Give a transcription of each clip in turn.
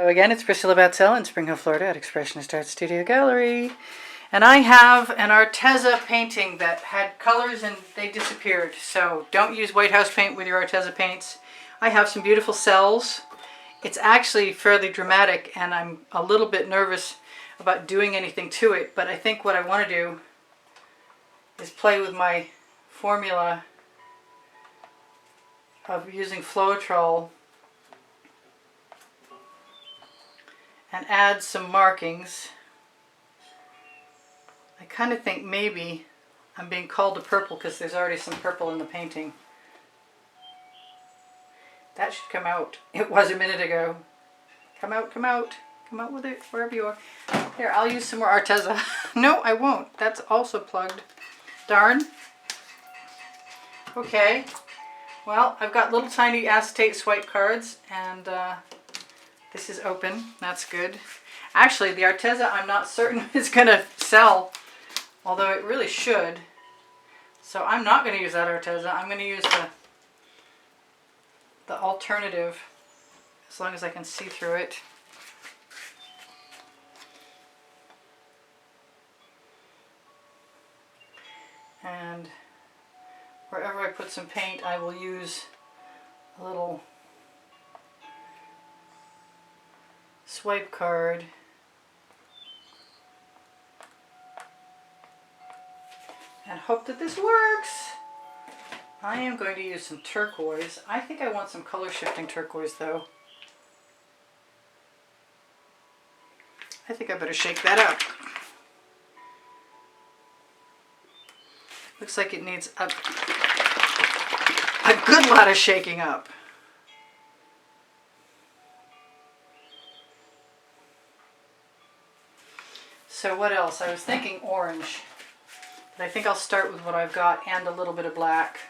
So again, it's Priscilla Batzell in Spring Hill, Florida at Expressionist Art Studio Gallery. And I have an Arteza painting that had colors and they disappeared. So don't use White House paint with your Arteza paints. I have some beautiful cells. It's actually fairly dramatic and I'm a little bit nervous about doing anything to it. But I think what I want to do is play with my formula of using Floetrol and add some markings. I kind of think maybe I'm being called to purple because there's already some purple in the painting. That should come out. It was a minute ago. Come out, come out. Come out with it, wherever you are. Here, I'll use some more Arteza. No, I won't. That's also plugged. Darn. Okay. Well, I've got little tiny acetate swipe cards and this is open. That's good. Actually, the Arteza I'm not certain is going to sell, although it really should. So I'm not going to use that Arteza. I'm going to use the alternative, as long as I can see through it. And wherever I put some paint, I will use a little swipe card and hope that this works. I am going to use some turquoise. I think I want some color shifting turquoise though. I think I better shake that up. Looks like it needs a good lot of shaking up. So what else? I was thinking orange, but I think I'll start with what I've got and a little bit of black.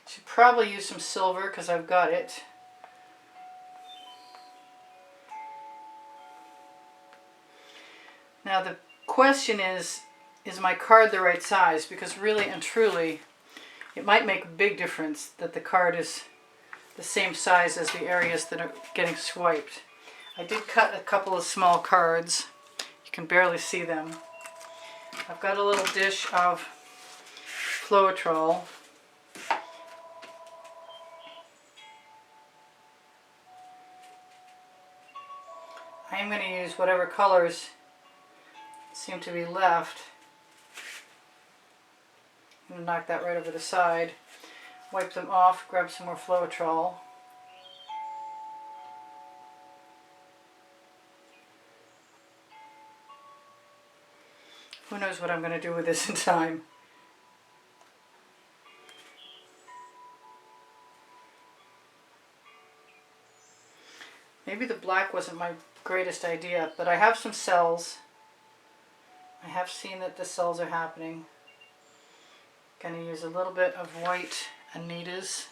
Should probably use some silver because I've got it. Now the question is my card the right size? Because really and truly, it might make a big difference that the card is the same size as the areas that are getting swiped. I did cut a couple of small cards. You can barely see them. I've got a little dish of Floetrol. I am going to use whatever colors seem to be left. I'm going to knock that right over the side. Wipe them off, grab some more Floetrol. Who knows what I'm going to do with this in time. Maybe the black wasn't my greatest idea, but I have some cells. I have seen that the cells are happening. Going to use a little bit of white Anitas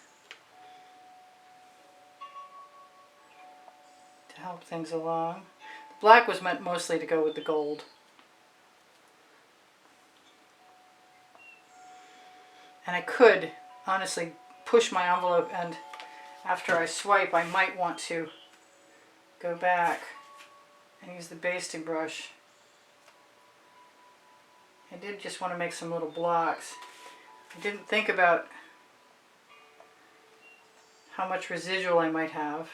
to help things along. The black was meant mostly to go with the gold. And I could honestly push my envelope, and after I swipe I might want to go back and use the basting brush. I did just want to make some little blocks. I didn't think about how much residual I might have.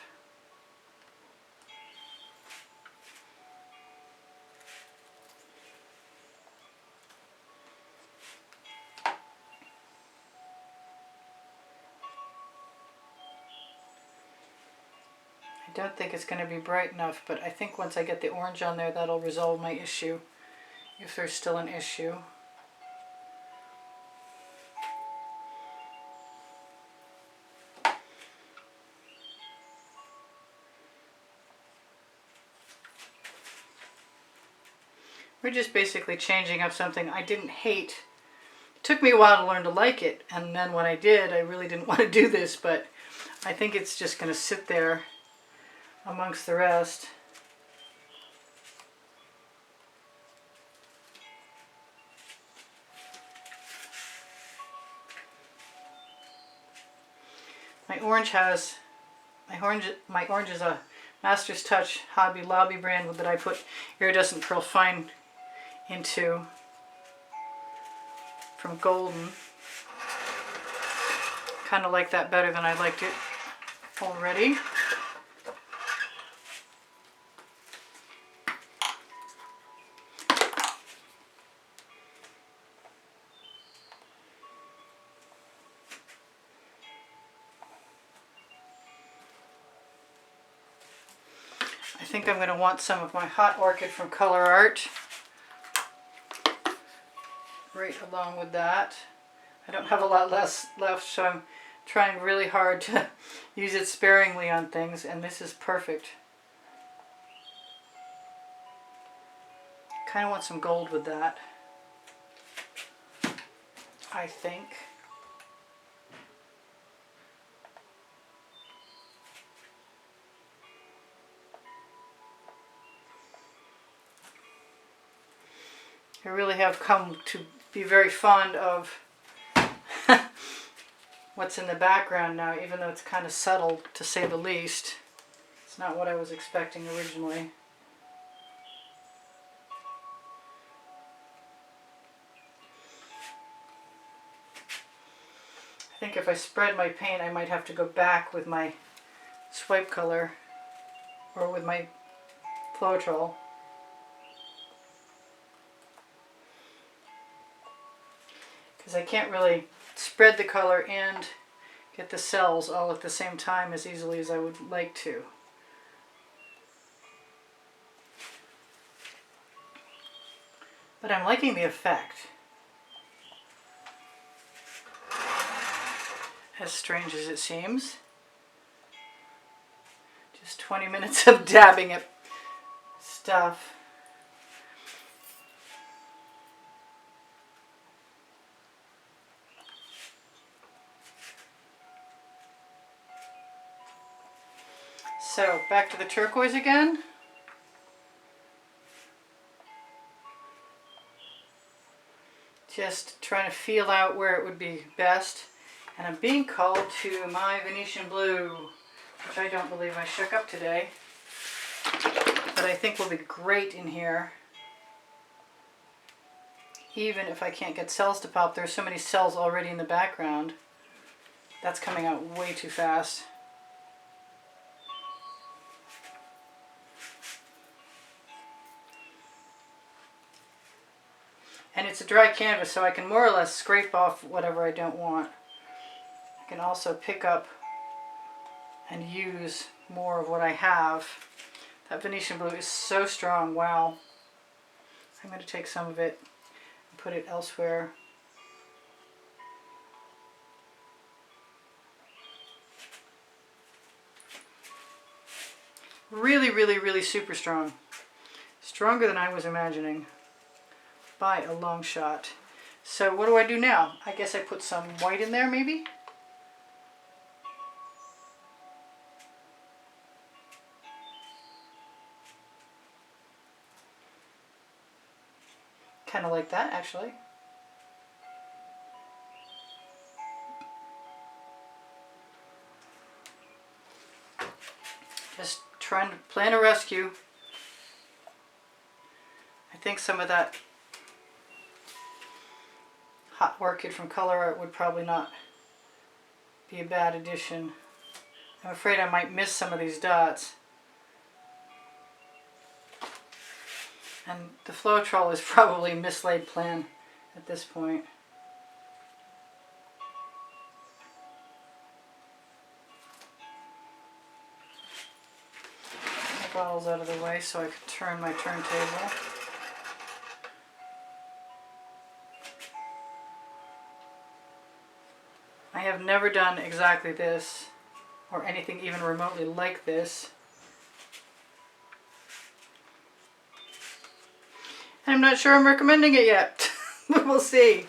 I don't think it's going to be bright enough, but I think once I get the orange on there, that'll resolve my issue, if there's still an issue. We're just basically changing up something I didn't hate. It took me a while to learn to like it, and then when I did, I really didn't want to do this, but I think it's just going to sit there amongst the rest. My orange is a Master's Touch Hobby Lobby brand that I put iridescent pearl fine into from Golden. Kind of like that better than I liked it already. I think I'm going to want some of my Hot Orchid from Color Art right along with that. I don't have a lot less left, so I'm trying really hard to use it sparingly on things, and this is perfect. Kind of want some gold with that, I think. I really have come to be very fond of what's in the background now, even though it's kind of subtle, to say the least. It's not what I was expecting originally. I think if I spread my paint, I might have to go back with my swipe color or with my Floetrol. Because I can't really spread the color and get the cells all at the same time as easily as I would like to. But I'm liking the effect. As strange as it seems. Just 20 minutes of dabbing at stuff. So, back to the turquoise again. Just trying to feel out where it would be best. And I'm being called to my Venetian blue, which I don't believe I shook up today, but I think will be great in here. Even if I can't get cells to pop, there's so many cells already in the background. That's coming out way too fast. And it's a dry canvas, so I can more or less scrape off whatever I don't want. I can also pick up and use more of what I have. That Venetian blue is so strong, wow. I'm going to take some of it and put it elsewhere. Really, really, really super strong. Stronger than I was imagining. By a long shot. So what do I do now? I guess I put some white in there maybe? Kind of like that actually. Just trying to plan a rescue. I think some of that Hot Orchid from Color Art would probably not be a bad addition. I'm afraid I might miss some of these dots. And the Floetrol is probably a mislaid plan at this point. My bottle's out of the way so I could turn my turntable. I have never done exactly this, or anything even remotely like this. And I'm not sure I'm recommending it yet, but we'll see.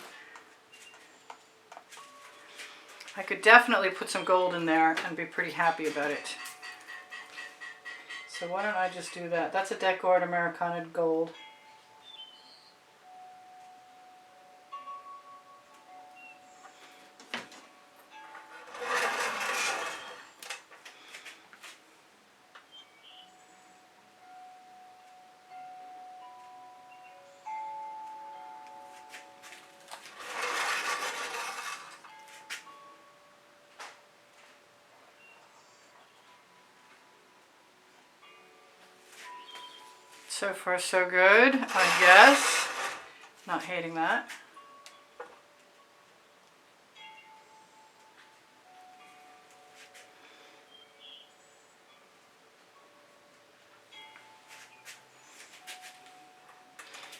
I could definitely put some gold in there and be pretty happy about it. So why don't I just do that? That's a Decor Americana gold. So far so good, I guess. Not hating that.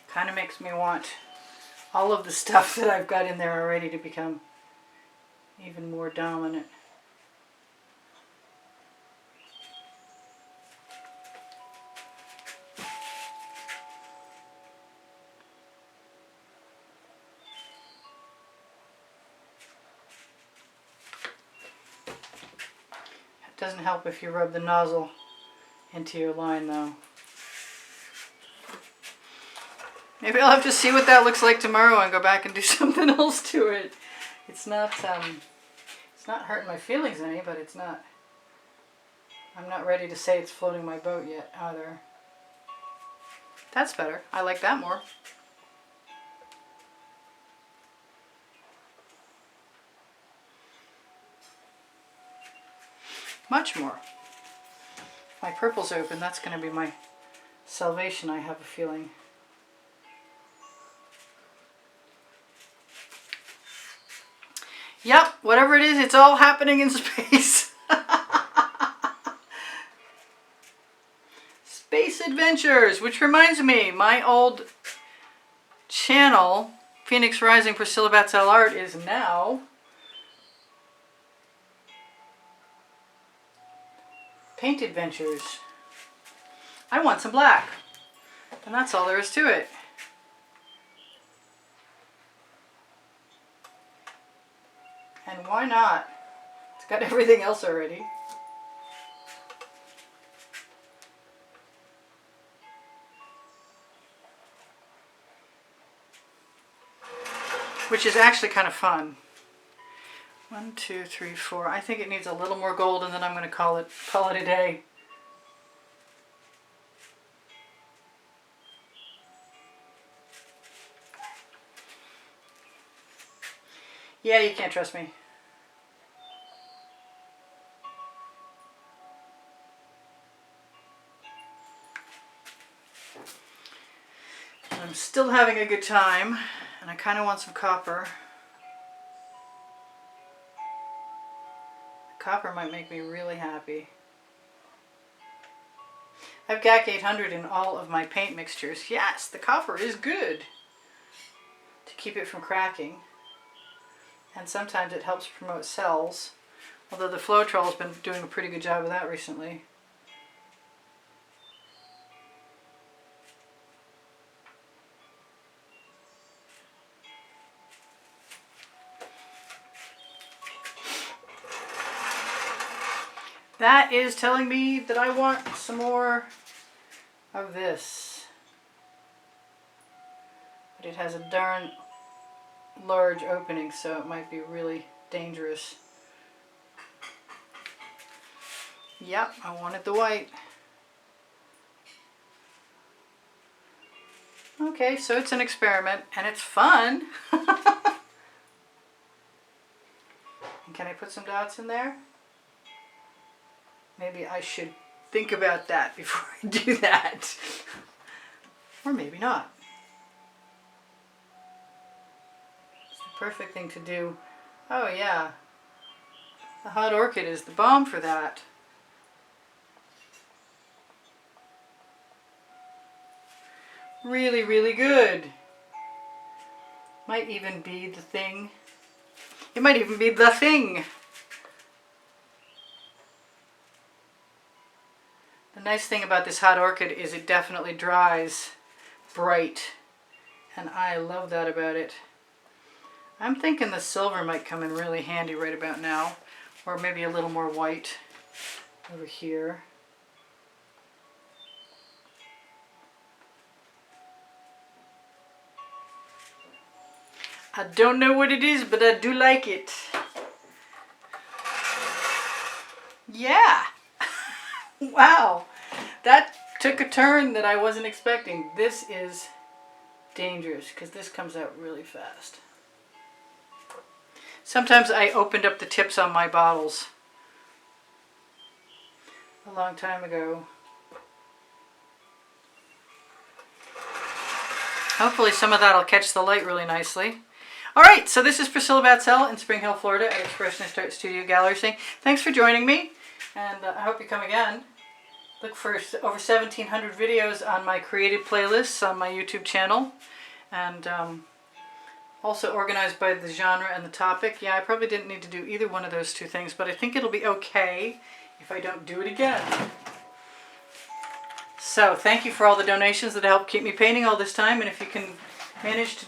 Kind of makes me want all of the stuff that I've got in there already to become even more dominant. It doesn't help if you rub the nozzle into your line though. Maybe I'll have to see what that looks like tomorrow and go back and do something else to it. It's not hurting my feelings any, but it's not. I'm not ready to say it's floating my boat yet either. That's better. I like that more. Much more. My purple's open. That's going to be my salvation, I have a feeling. Yep, whatever it is, it's all happening in space. Space Adventures, which reminds me, my old channel, Phoenix Rising Priscilla Batzell Art, is now Paint Adventures. I want some black, and that's all there is to it. And why not? It's got everything else already. Which is actually kind of fun. 1, 2, 3, 4. I think it needs a little more gold, and then I'm going to call it a day. Yeah, you can't trust me. I'm still having a good time, and I kind of want some copper. Copper might make me really happy. I have GAC 800 in all of my paint mixtures. Yes, the copper is good to keep it from cracking. And sometimes it helps promote cells, although the Floetrol has been doing a pretty good job of that recently. That is telling me that I want some more of this. But it has a darn large opening, so it might be really dangerous. Yep, I wanted the white. Okay, so it's an experiment, and it's fun. And can I put some dots in there? Maybe I should think about that before I do that. Or maybe not. It's the perfect thing to do. Oh yeah, the hot orchid is the bomb for that. Really, really good. Might even be the thing. It might even be the thing. The nice thing about this hot orchid is it definitely dries bright, and I love that about it. I'm thinking the silver might come in really handy right about now, or maybe a little more white over here. I don't know what it is, but I do like it. Yeah. Wow. That took a turn that I wasn't expecting. This is dangerous because this comes out really fast. Sometimes I opened up the tips on my bottles a long time ago. Hopefully some of that will catch the light really nicely. All right, so this is Priscilla Batzell in Spring Hill, Florida at Expressionist Art Studio Gallery saying thanks for joining me, and I hope you come again. Look for over 1,700 videos on my creative playlists on my YouTube channel, and also organized by the genre and the topic. Yeah, I probably didn't need to do either one of those two things, but I think it'll be okay if I don't do it again. So thank you for all the donations that help keep me painting all this time, and if you can manage to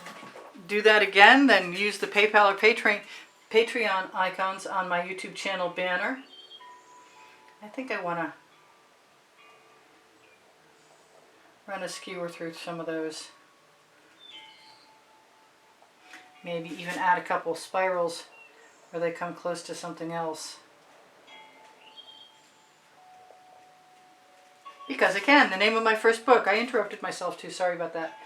do that again, then use the PayPal or Patreon icons on my YouTube channel banner. I think I want to run a skewer through some of those. Maybe even add a couple spirals where they come close to something else. Because I can. The name of my first book. I interrupted myself too. Sorry about that.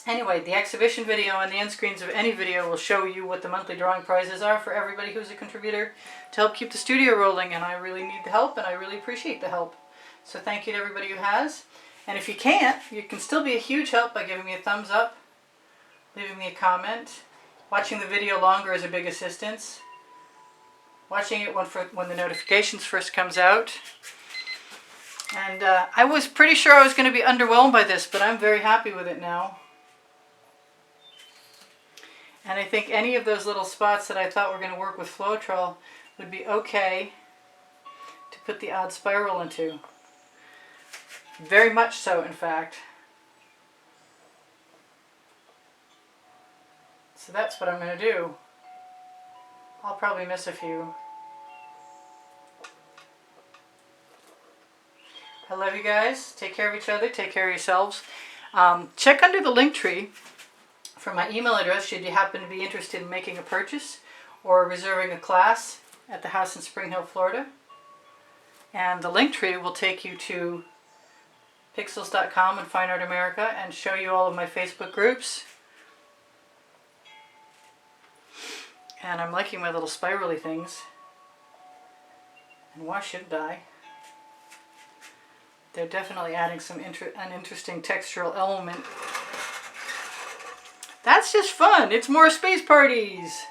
Anyway, the exhibition video and the end screens of any video will show you what the monthly drawing prizes are for everybody who's a contributor to help keep the studio rolling. And I really need the help, and I really appreciate the help. So thank you to everybody who has. And if you can't, you can still be a huge help by giving me a thumbs up, leaving me a comment. Watching the video longer is a big assistance. Watching it when the notifications first comes out. And I was pretty sure I was going to be underwhelmed by this, but I'm very happy with it now. And I think any of those little spots that I thought were going to work with Floetrol would be okay to put the odd spiral into. Very much so, in fact. So that's what I'm going to do. I'll probably miss a few. I love you guys. Take care of each other. Take care of yourselves. Check under the link tree for my email address should you happen to be interested in making a purchase or reserving a class at the house in Spring Hill, Florida. And the link tree will take you to pixels.com and Fine Art America and show you all of my Facebook groups. And I'm liking my little spirally things. And why shouldn't I? They're definitely adding an interesting textural element. That's just fun. It's more space parties.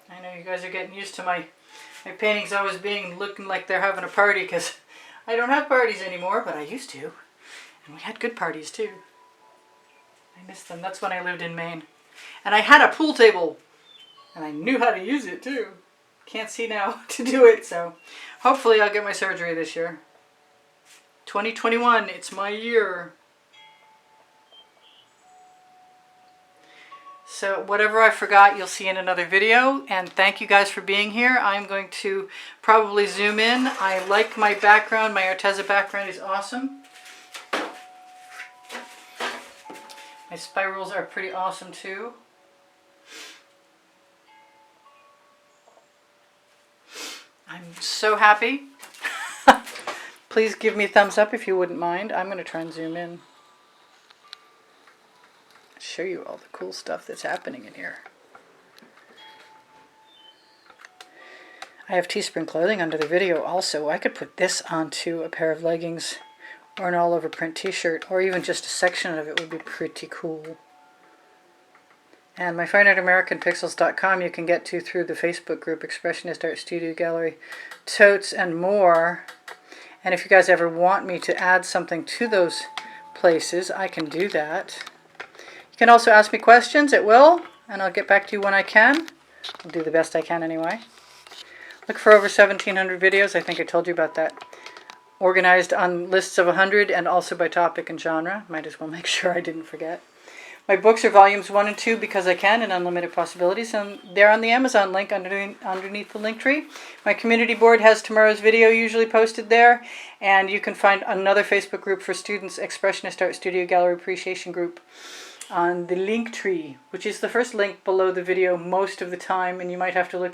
I know you guys are getting used to my paintings always looking like they're having a party, because I don't have parties anymore, but I used to. And we had good parties too. I miss them. That's when I lived in Maine. And I had a pool table. And I knew how to use it too. Can't see now to do it, so hopefully I'll get my surgery this year. 2021, it's my year. So whatever I forgot, you'll see in another video. And thank you guys for being here. I'm going to probably zoom in. I like my background. My Arteza background is awesome. My spirals are pretty awesome too. I'm so happy. Please give me a thumbs up if you wouldn't mind. I'm going to try and zoom in. Show you all the cool stuff that's happening in here. I have Teespring clothing under the video also. I could put this onto a pair of leggings or an all-over print t-shirt, or even just a section of it would be pretty cool. And my Fine Art American Pixels.com you can get to through the Facebook group Expressionist Art Studio Gallery, totes, and more. And if you guys ever want me to add something to those places, I can do that. You can also ask me questions at will, and I'll get back to you when I can. I'll do the best I can anyway. Look for over 1,700 videos. I think I told you about that. Organized on lists of 100 and also by topic and genre. Might as well make sure I didn't forget. My books are volumes 1 and 2 because I can, and Unlimited Possibilities, and they're on the Amazon link underneath the link tree. My community board has tomorrow's video usually posted there, and you can find another Facebook group for students, Expressionist Art Studio Gallery Appreciation Group, on the link tree, which is the first link below the video most of the time, and you might have to look for